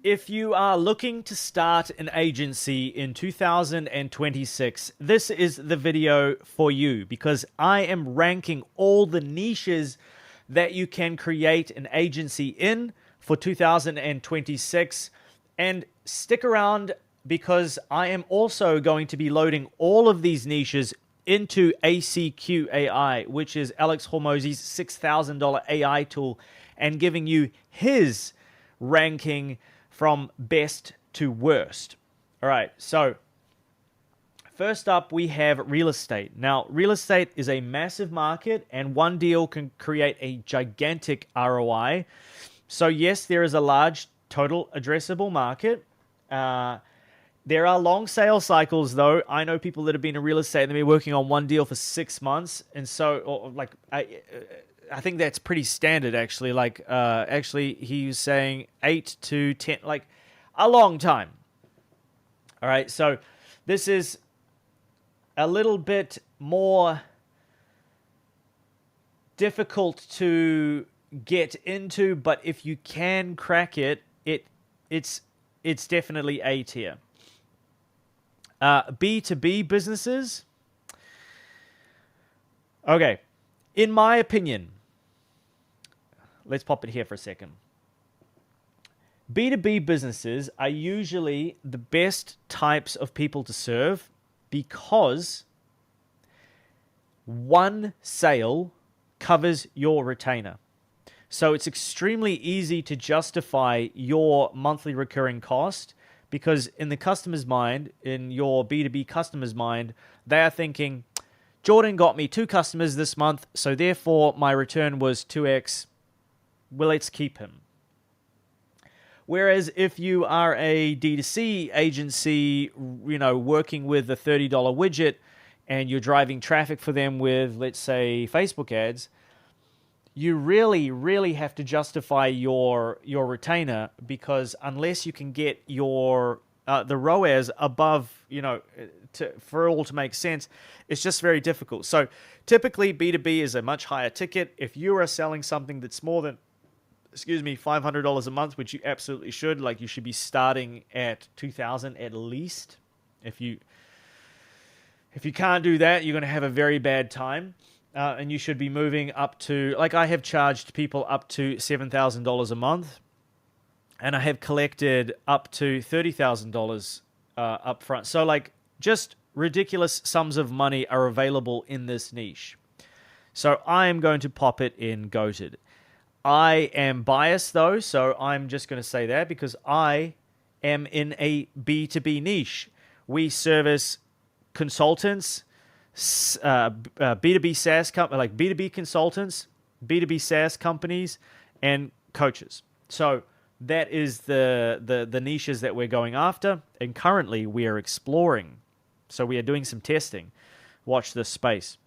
If you are looking to start an agency in 2026, this is the video for you because I am ranking all the niches that you can create an agency in for 2026. And stick around because I am also going to be loading all of these niches into ACQ AI, which is Alex Hormozi's $6,000 AI tool, and giving you his ranking from best to worst. All right, so first up, we have real estate. Now, real estate is a massive market, and one deal can create a gigantic ROI. So yes, there is a large total addressable market. There are long sales cycles, though. I know people that have been in real estate and they've been working on one deal for 6 months, and so I think that's pretty standard, actually. Actually, he was saying 8 to 10, like a long time. All right, so this is a little bit more difficult to get into, but if you can crack it, it's definitely A tier. B2B businesses. Okay, in my opinion, let's pop it here for a second. B2B businesses are usually the best types of people to serve because one sale covers your retainer. So it's extremely easy to justify your monthly recurring cost because in the customer's mind, in your B2B customer's mind, they are thinking, Jordan got me 2 customers this month, so therefore my return was 2x. Well, let's keep him. Whereas if you are a D2C agency, working with a $30 widget and you're driving traffic for them with, let's say, Facebook ads, you really, really have to justify your retainer because unless you can get your the ROAS above, for it all to make sense, it's just very difficult. So typically B2B is a much higher ticket. If you are selling something that's more than $500 a month, which you absolutely should. Like, you should be starting at $2,000 at least. If you can't do that, you're going to have a very bad time. And you should be moving up to, like, I have charged people up to $7,000 a month, and I have collected up to $30,000 up front. So, like, just ridiculous sums of money are available in this niche. So I am going to pop it in GOATed. I am biased, though, so I'm just going to say that because I am in a B2B niche. We service consultants, B2B SaaS like B2B consultants, B2B SaaS companies, and coaches. So that is the niches that we're going after, and currently we are exploring. So we are doing some testing. Watch this space.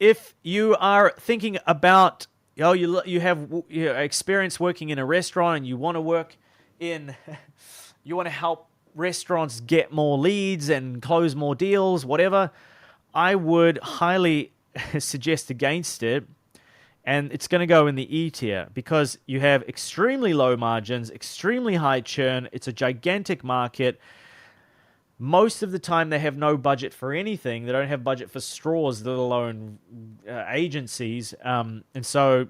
If you are thinking about, you have experience working in a restaurant and you want to help restaurants get more leads and close more deals, whatever, I would highly suggest against it. And it's going to go in the E tier because you have extremely low margins, extremely high churn. It's a gigantic market. Most of the time, they have no budget for anything. They don't have budget for straws, let alone agencies. And so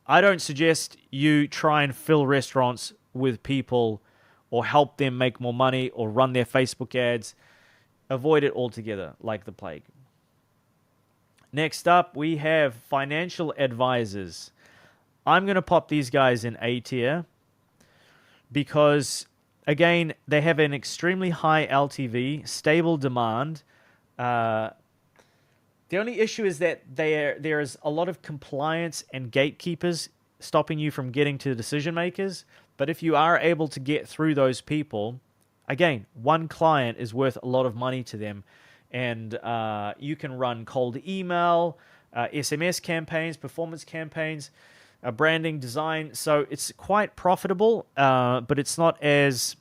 I don't suggest you try and fill restaurants with people or help them make more money or run their Facebook ads. Avoid it altogether like the plague. Next up, we have financial advisors. I'm going to pop these guys in A tier because, again, they have an extremely high LTV, stable demand. The only issue is that there is a lot of compliance and gatekeepers stopping you from getting to the decision makers. But if you are able to get through those people, again, one client is worth a lot of money to them. And you can run cold email, SMS campaigns, performance campaigns, branding, design. So it's quite profitable, but it's not as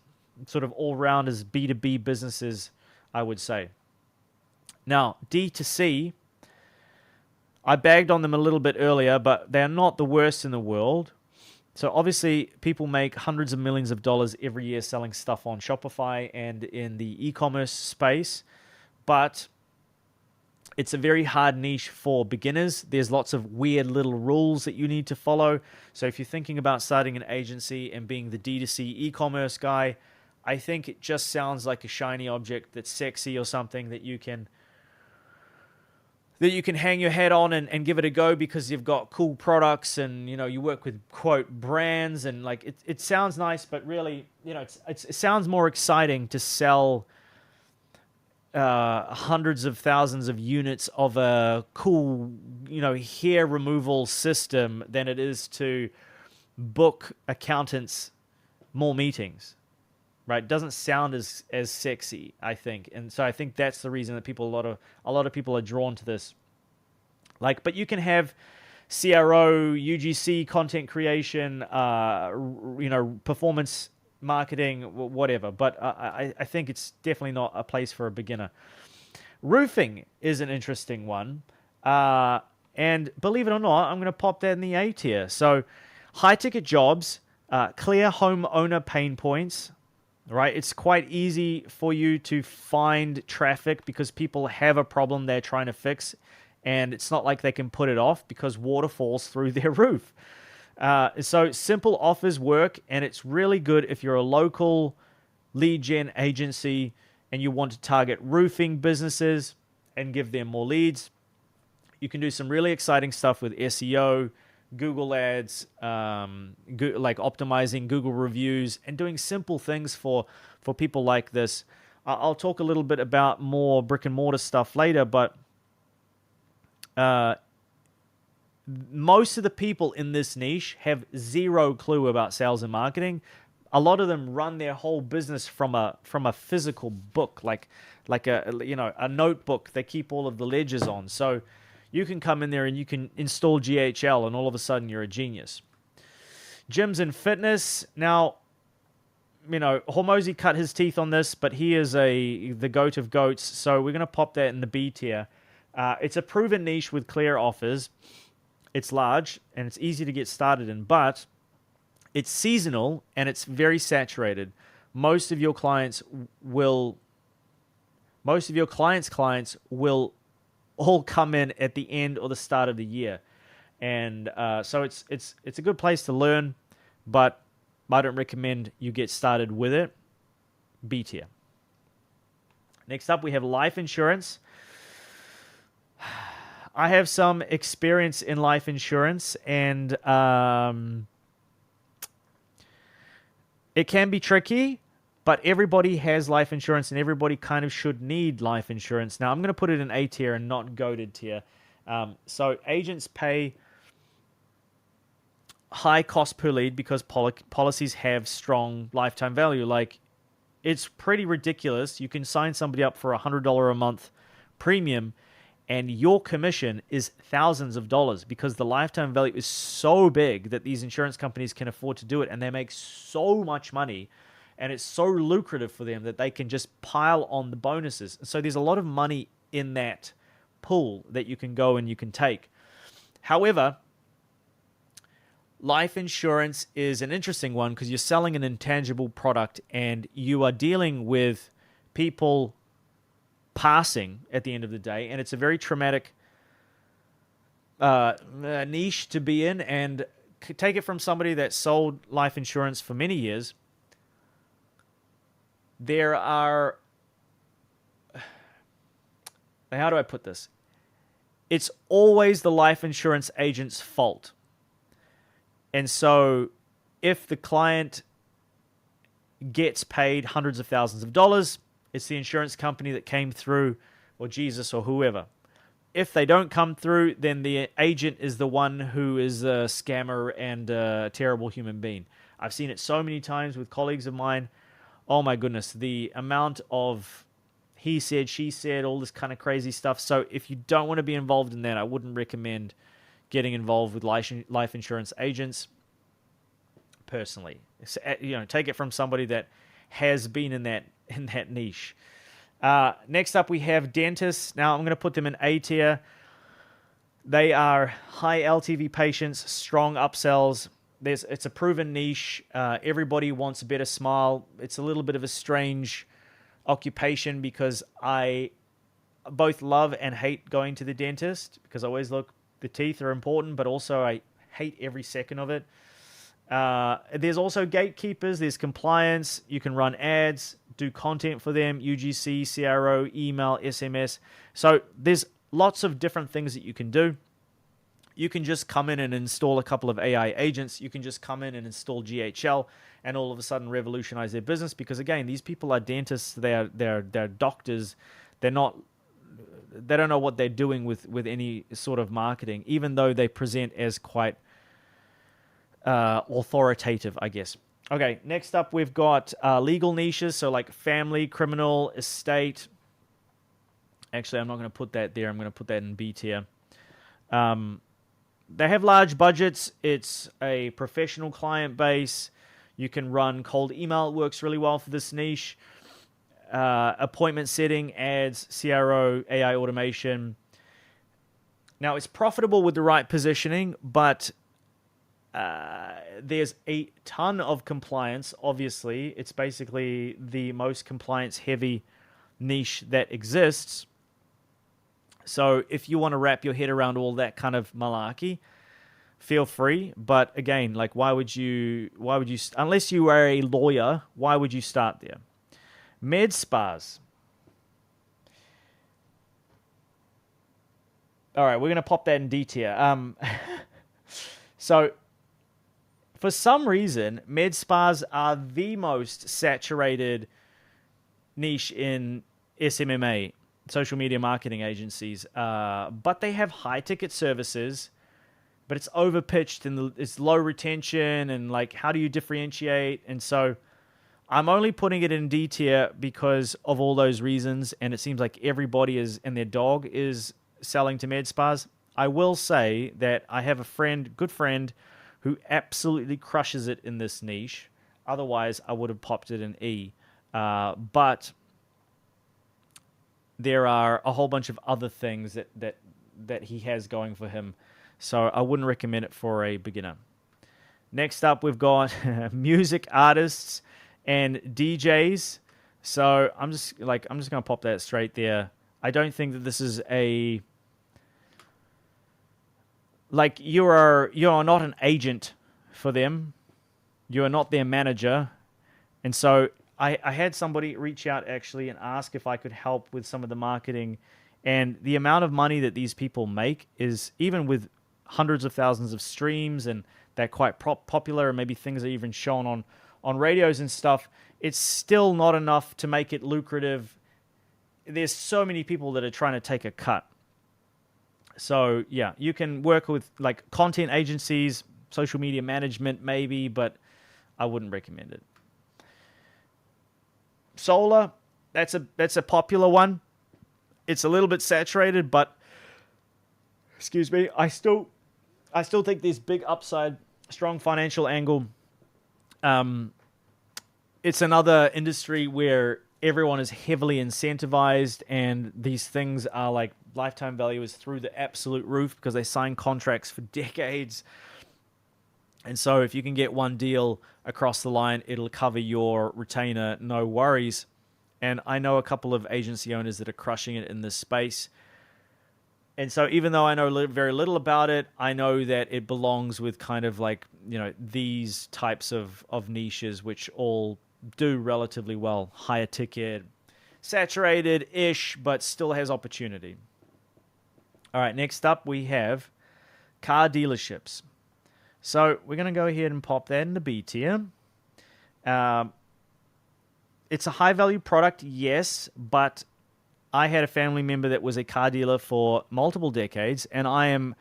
sort of all-round as B2B businesses, I would say. Now, D2C, I bagged on them a little bit earlier, but they're not the worst in the world. So obviously, people make hundreds of millions of dollars every year selling stuff on Shopify and in the e-commerce space, but it's a very hard niche for beginners. There's lots of weird little rules that you need to follow. So if you're thinking about starting an agency and being the D2C e-commerce guy, I think it just sounds like a shiny object that's sexy or something that you can hang your head on and give it a go because you've got cool products and, you know, you work with, quote, brands, and like it sounds nice, but really, you know, it sounds more exciting to sell hundreds of thousands of units of a cool, you know, hair removal system than it is to book accountants more meetings, right? It doesn't sound as sexy, I think, and so I think that's the reason that a lot of people are drawn to this. Like, but you can have CRO, UGC, content creation, you know, performance marketing, whatever. But I think it's definitely not a place for a beginner. Roofing is an interesting one. And believe it or not, I'm going to pop that in the A tier. So high-ticket jobs, clear homeowner pain points, right? It's quite easy for you to find traffic because people have a problem they're trying to fix. And it's not like they can put it off because water falls through their roof. So simple offers work, and it's really good if you're a local lead gen agency and you want to target roofing businesses and give them more leads. You can do some really exciting stuff with SEO, Google Ads, like optimizing Google reviews, and doing simple things for people like this. I'll talk a little bit about more brick and mortar stuff later, but most of the people in this niche have zero clue about sales and marketing. A lot of them run their whole business from a physical book, like a notebook they keep all of the ledgers on. So you can come in there and you can install GHL, and all of a sudden you're a genius. Gyms and fitness. Now, you know, Hormozy cut his teeth on this, but he is the goat of goats. So we're going to pop that in the B tier. It's a proven niche with clear offers. It's large and it's easy to get started in, but it's seasonal and it's very saturated. Most of your clients' clients will all come in at the end or the start of the year, and so it's a good place to learn, but I don't recommend you get started with it. B tier. Next up, we have life insurance. I have some experience in life insurance, and it can be tricky, but everybody has life insurance, and everybody kind of should need life insurance. Now, I'm going to put it in A tier and not goated tier. So agents pay high cost per lead because policies have strong lifetime value. Like, it's pretty ridiculous. You can sign somebody up for $100 a month premium, and your commission is thousands of dollars because the lifetime value is so big that these insurance companies can afford to do it, and they make so much money, and it's so lucrative for them that they can just pile on the bonuses. So there's a lot of money in that pool that you can go and you can take. However, life insurance is an interesting one because you're selling an intangible product and you are dealing with people passing at the end of the day, and it's a very traumatic niche to be in. And take it from somebody that sold life insurance for many years. There are, how do I put this? It's always the life insurance agent's fault. And so if the client gets paid hundreds of thousands of dollars, it's the insurance company that came through, or Jesus, or whoever. If they don't come through, then the agent is the one who is a scammer and a terrible human being. I've seen it so many times with colleagues of mine. Oh my goodness, the amount of he said, she said, all this kind of crazy stuff. So if you don't want to be involved in that, I wouldn't recommend getting involved with life insurance agents personally. So, you know, take it from somebody that has been in that niche. Next up, we have dentists. Now, I'm going to put them in A tier. They are high LTV patients, strong upsells. it's a proven niche. Everybody wants a better smile. It's a little bit of a strange occupation because I both love and hate going to the dentist because I always look, the teeth are important, but also I hate every second of it. There's also gatekeepers, there's compliance, you can run ads, do content for them, UGC, CRO, email, SMS. So there's lots of different things that you can do. You can just come in and install a couple of AI agents. You can just come in and install GHL and all of a sudden revolutionize their business because, again, these people are dentists, they're doctors. They don't know what they're doing with any sort of marketing, even though they present as quite authoritative, I guess. Okay, next up we've got legal niches, so like family, criminal, estate. Actually, I'm not going to put that there. I'm going to put that in B tier. They have large budgets. It's a professional client base. You can run cold email. It works really well for this niche. Appointment setting, ads, CRO, AI automation. Now, it's profitable with the right positioning, but there's a ton of compliance, obviously. It's basically the most compliance-heavy niche that exists. So if you want to wrap your head around all that kind of malarkey, feel free. But again, like, why would you, unless you are a lawyer, why would you start there? Med spas. All right, we're going to pop that in D tier. So for some reason, med spas are the most saturated niche in SMMA, social media marketing agencies, but they have high ticket services, but it's overpitched and it's low retention, and like, how do you differentiate? And so I'm only putting it in D tier because of all those reasons, and it seems like everybody is, and their dog is selling to med spas. I will say that I have a good friend, who absolutely crushes it in this niche. Otherwise, I would have popped it in E. But there are a whole bunch of other things that he has going for him. So I wouldn't recommend it for a beginner. Next up, we've got music artists and DJs. So I'm just going to pop that straight there. I don't think that this is a, like, you are not an agent for them. You are not their manager. And so I had somebody reach out actually and ask if I could help with some of the marketing. And the amount of money that these people make is, even with hundreds of thousands of streams, and they're quite popular, and maybe things are even shown on radios and stuff, it's still not enough to make it lucrative. There's so many people that are trying to take a cut. So yeah, you can work with like content agencies, social media management maybe, but I wouldn't recommend it. Solar, that's a popular one. It's a little bit saturated, but excuse me, I still think there's big upside, strong financial angle. It's another industry where everyone is heavily incentivized, and these things are like, lifetime value is through the absolute roof because they sign contracts for decades. And so if you can get one deal across the line, it'll cover your retainer, no worries. And I know a couple of agency owners that are crushing it in this space. And so even though I know very little about it, I know that it belongs with kind of like, these types of niches, which all do relatively well. Higher ticket, saturated-ish, but still has opportunity. All right, next up we have car dealerships. So we're going to go ahead and pop that in the B tier. It's a high-value product, yes, but I had a family member that was a car dealer for multiple decades, and I am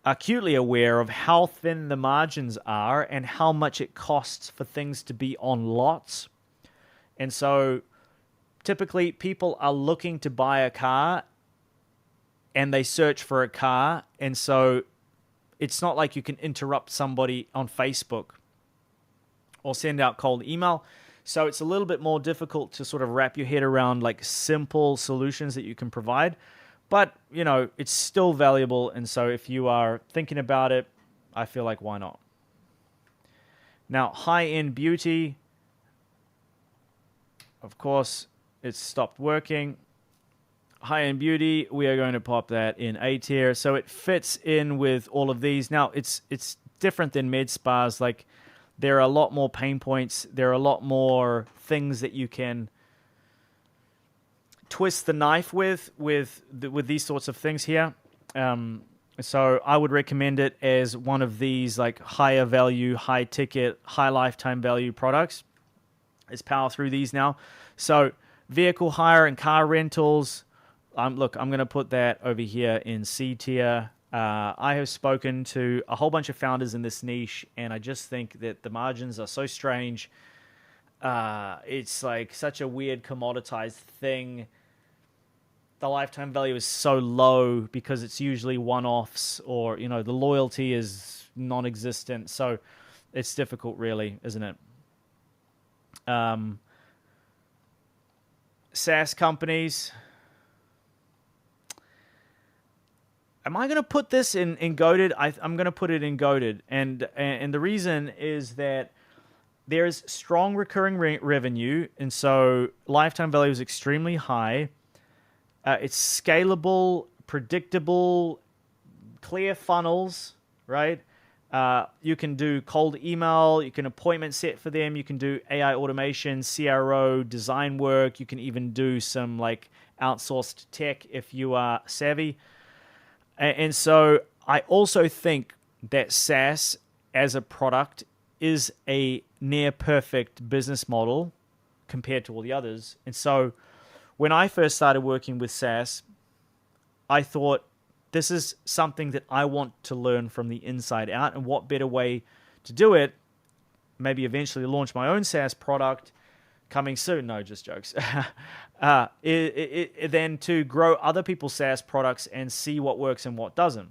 acutely aware of how thin the margins are and how much it costs for things to be on lots. And so typically people are looking to buy a car and they search for a car, and so it's not like you can interrupt somebody on Facebook or send out cold email. So it's a little bit more difficult to sort of wrap your head around like simple solutions that you can provide. But, it's still valuable. And so if you are thinking about it, I feel like, why not? Now, high-end beauty, of course, it's stopped working. High-end beauty, we are going to pop that in A tier. So it fits in with all of these. Now, it's different than med spas. Like, there are a lot more pain points. There are a lot more things that you can twist the knife with these sorts of things here. So I would recommend it as one of these like higher value, high ticket, high lifetime value products. Let's power through these now. So vehicle hire and car rentals. Look, I'm going to put that over here in C tier. I have spoken to a whole bunch of founders in this niche, and I just think that the margins are so strange. It's like such a weird commoditized thing. The lifetime value is so low because it's usually one-offs, or the loyalty is non-existent. So it's difficult, really, isn't it? SaaS companies. Am I going to put this in goated? I'm going to put it in goated, and the reason is that there's strong recurring revenue, and so lifetime value is extremely high. It's scalable, predictable, clear funnels, right? You can do cold email, you can appointment set for them, you can do AI automation, CRO, design work, you can even do some like outsourced tech if you are savvy. And so I also think that SaaS as a product is a near perfect business model compared to all the others. And so when I first started working with SaaS, I thought this is something that I want to learn from the inside out, and what better way to do it, maybe eventually launch my own SaaS product coming soon. No, just jokes. Then to grow other people's SaaS products and see what works and what doesn't.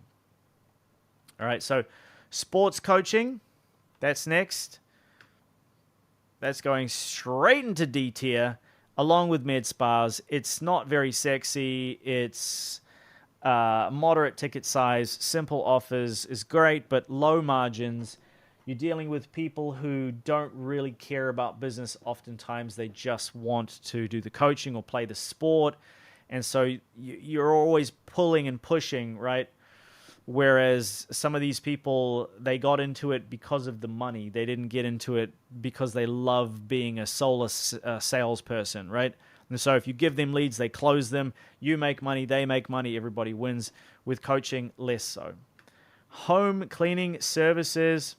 All right, so sports coaching, that's next. That's going straight into D tier, along with med spas. It's not very sexy. It's moderate ticket size, simple offers is great, but low margins. You're dealing with people who don't really care about business. Oftentimes, they just want to do the coaching or play the sport. And so you're always pulling and pushing, right? Whereas some of these people, they got into it because of the money. They didn't get into it because they love being a soulless salesperson, right? And so if you give them leads, they close them. You make money, they make money, everybody wins. With coaching, less so. Home cleaning services,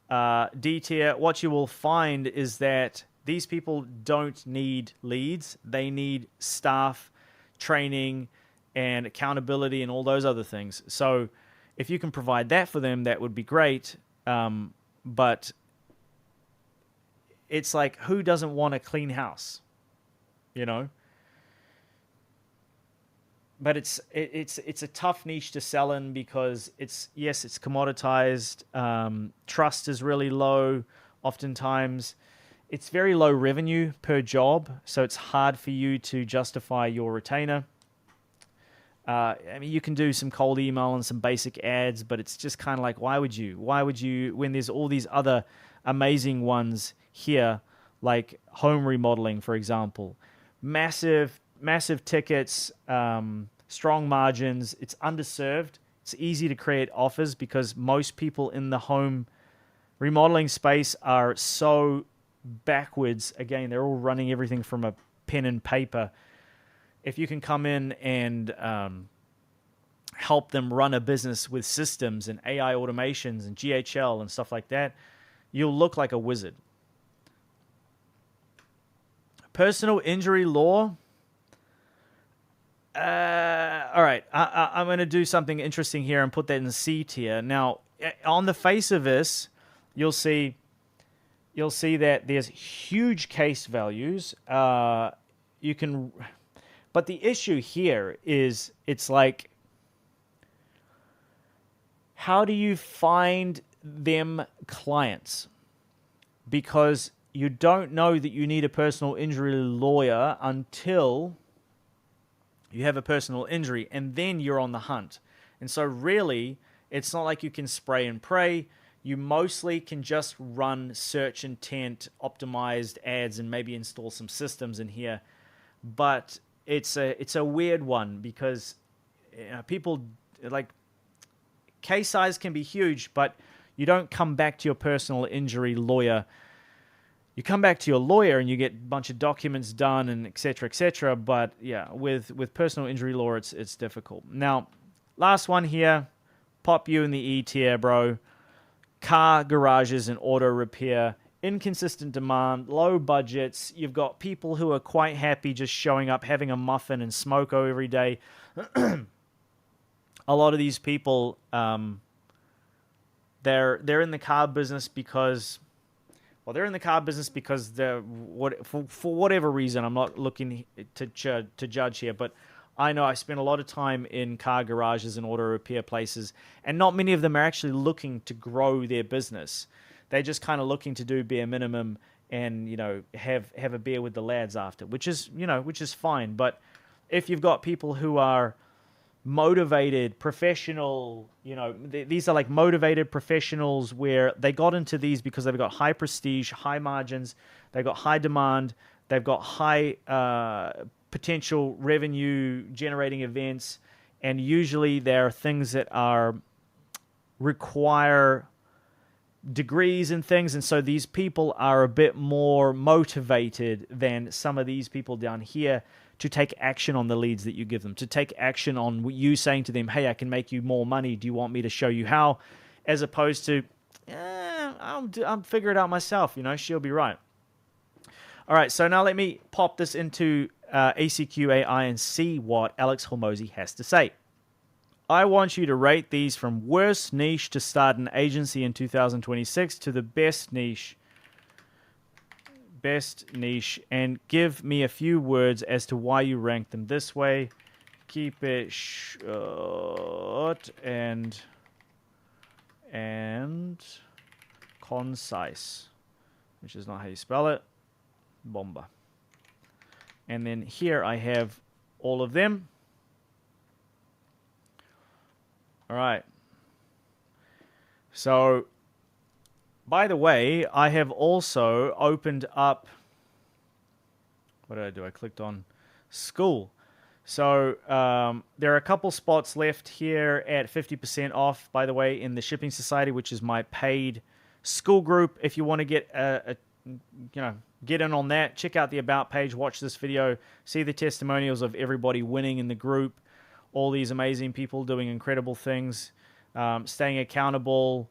D tier. What you will find is that these people don't need leads. They need staff, training, and accountability and all those other things. So if you can provide that for them, that would be great. But it's like, who doesn't want a clean house? But it's a tough niche to sell in because it's commoditized. Trust is really low. Oftentimes, it's very low revenue per job, so it's hard for you to justify your retainer. I mean, you can do some cold email and some basic ads, but it's just kind of like, why would you, when there's all these other amazing ones here, like home remodeling, for example, massive tickets, strong margins. It's underserved. It's easy to create offers because most people in the home remodeling space are so backwards. Again, they're all running everything from a pen and paper. If you can come in and help them run a business with systems and AI automations and GHL and stuff like that, you'll look like a wizard. Personal injury law. All right, I'm going to do something interesting here and put that in C tier. Now, on the face of this, you'll see that there's huge case values. But the issue here is, it's like, how do you find them clients? Because you don't know that you need a personal injury lawyer until you have a personal injury, and then you're on the hunt. And so really, it's not like you can spray and pray. you mostly can just run search intent optimized ads and maybe install some systems in here. But it's a weird one because people like case size can be huge, but you don't come back to your personal injury lawyer. You come back to your lawyer and you get a bunch of documents done and et cetera, et cetera. But yeah, with personal injury law, it's difficult. Now, last one here, pop you in the E tier, bro. Car garages and auto repair, inconsistent demand, low budgets. You've got people who are quite happy just showing up, having a muffin and smoko every day. A lot of these people, they're in the car business because, well, they're in the car business because for whatever reason. I'm not looking to judge here, but I know I spent a lot of time in car garages and auto repair places, and not many of them are actually looking to grow their business. They're just kind of looking to do bare minimum and, you know, have a beer with the lads after, which is fine. But if you've got people who are motivated, professional, you know, these are like motivated professionals where they got into these because they've got high prestige, high margins, they've got high demand, they've got high potential revenue generating events, and usually there are things that require degrees and things, and so these people are a bit more motivated than some of these people down here to take action on the leads that you give them, to take action on you saying to them, hey, I can make you more money, do you want me to show you how, as opposed to I'll figure it out myself, you know, she'll be right. All right, so now let me pop this into ACQAI and see what Alex Hormozi has to say. I want you to rate these from worst niche to start an agency in 2026 to the best niche, and give me a few words as to why you rank them this way. Keep it short and concise, which is not how you spell it. Bomba. And then here I have all of them. All right. So, by the way, I have also opened up, what did I do? I clicked on school. So there are a couple spots left here at 50% off, by the way, in the Shipping Society, which is my paid school group. If you want to get get in on that, check out the About page, watch this video, see the testimonials of everybody winning in the group, all these amazing people doing incredible things, staying accountable,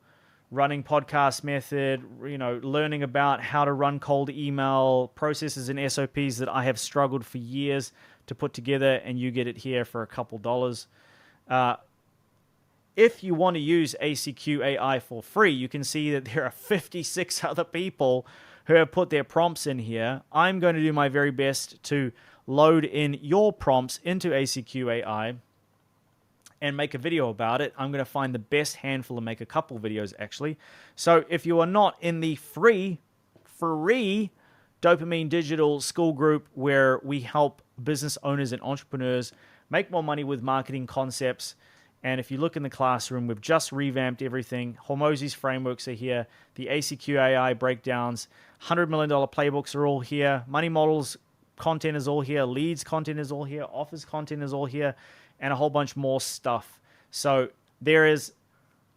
running podcast method, you know, learning about how to run cold email processes and SOPs that I have struggled for years to put together, and you get it here for a couple dollars. If you want to use ACQ AI for free, you can see that there are 56 other people who have put their prompts in here. I'm going to do my very best to load in your prompts into ACQ AI and make a video about it. I'm going to find the best handful and make a couple videos, actually. So if you are not in the free Dopamine Digital School Group, where we help business owners and entrepreneurs make more money with marketing concepts, and if you look in the classroom, we've just revamped everything. Hormozi's frameworks are here. The ACQ AI breakdowns, $100 million playbooks are all here. Money models content is all here. Leads content is all here. Offers content is all here. And a whole bunch more stuff. So there is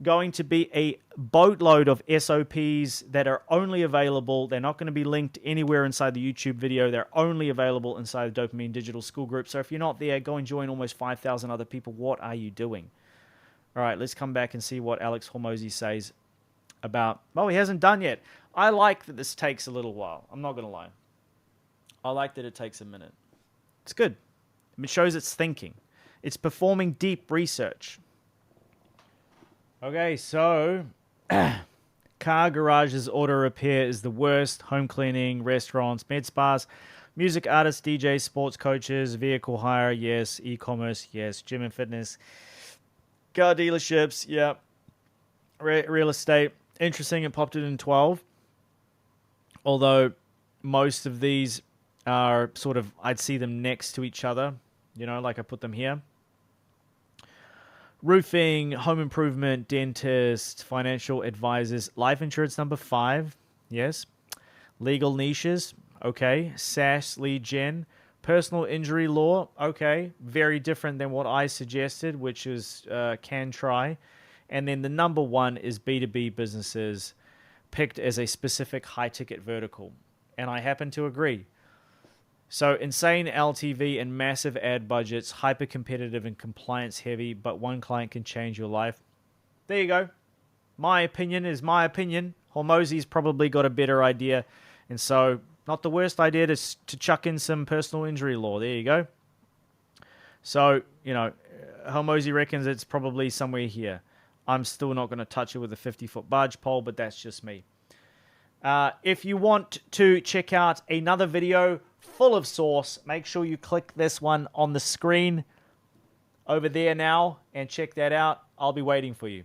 going to be a boatload of SOPs that are only available. They're not going to be linked anywhere inside the YouTube video. They're only available inside the Dopamine Digital School Group. So if you're not there, go and join almost 5,000 other people. What are you doing? All right, let's come back and see what Alex Hormozi says about... Oh, he hasn't done yet. I like that this takes a little while. I'm not going to lie. I like that it takes a minute. It's good. It shows it's thinking. It's performing deep research. Okay, so car garages, auto repair is the worst. Home cleaning, restaurants, med spas, music artists, DJs, sports coaches, vehicle hire, yes. E-commerce, yes. Gym and fitness, car dealerships, yeah. Real estate, interesting. It popped it in 12. Although most of these are sort of, I'd see them next to each other. You know, like I put them here. roofing, home improvement, dentist, financial advisors, life insurance number 5, yes. Legal niches, okay. SaaS lead gen, personal injury law, okay. Very different than what I suggested, which is can try. And then the number 1 is B2B businesses, picked as a specific high-ticket vertical. And I happen to agree. So insane LTV and massive ad budgets, hyper-competitive and compliance-heavy, but one client can change your life. There you go. My opinion is my opinion. Hormozi's probably got a better idea. And so, not the worst idea to chuck in some personal injury law. There you go. So, Hormozi reckons it's probably somewhere here. I'm still not going to touch it with a 50-foot barge pole, but that's just me. If you want to check out another video full of sauce, make sure you click this one on the screen over there now and check that out. I'll be waiting for you.